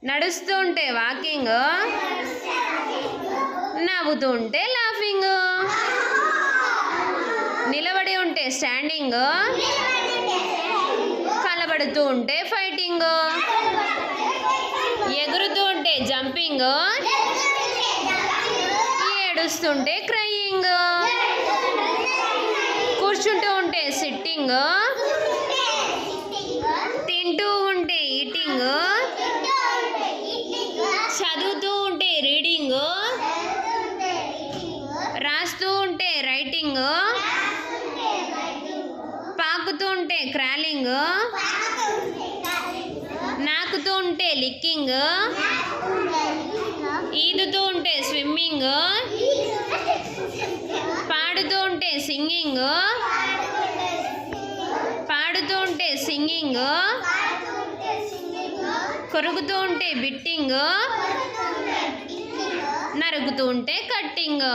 నడుస్తూ ఉంటే వాకింగ్, నవ్వుతూ ఉంటే లాఫింగ్, నిలబడి ఉంటే స్టాండింగ్, కలబడుతూ ఉంటే ఫైటింగ్, ఎగురుతూ ఉంటే జంపింగ్, ఏడుస్తుంటే క్రయింగ్, కూర్చుంటూ ఉంటే సిట్టింగ్, తింటూ ఉంటే ఈటింగ్, చదువుతూ ఉంటే రీడింగ్, రాస్తూ ఉంటే రైటింగ్, పాకుతూ ఉంటే క్రాలింగ్, నాకుతూ ఉంటే లిక్కింగ్, ఈదుతూ ఉంటే స్విమ్మింగ్, పాడుతూ ఉంటే సింగింగ్, పాడుతూ ఉంటే సింగింగ్, కొరుకుతూ ఉంటే బిట్టింగ్, నరుగుతూ ఉంటే కట్టింగ్.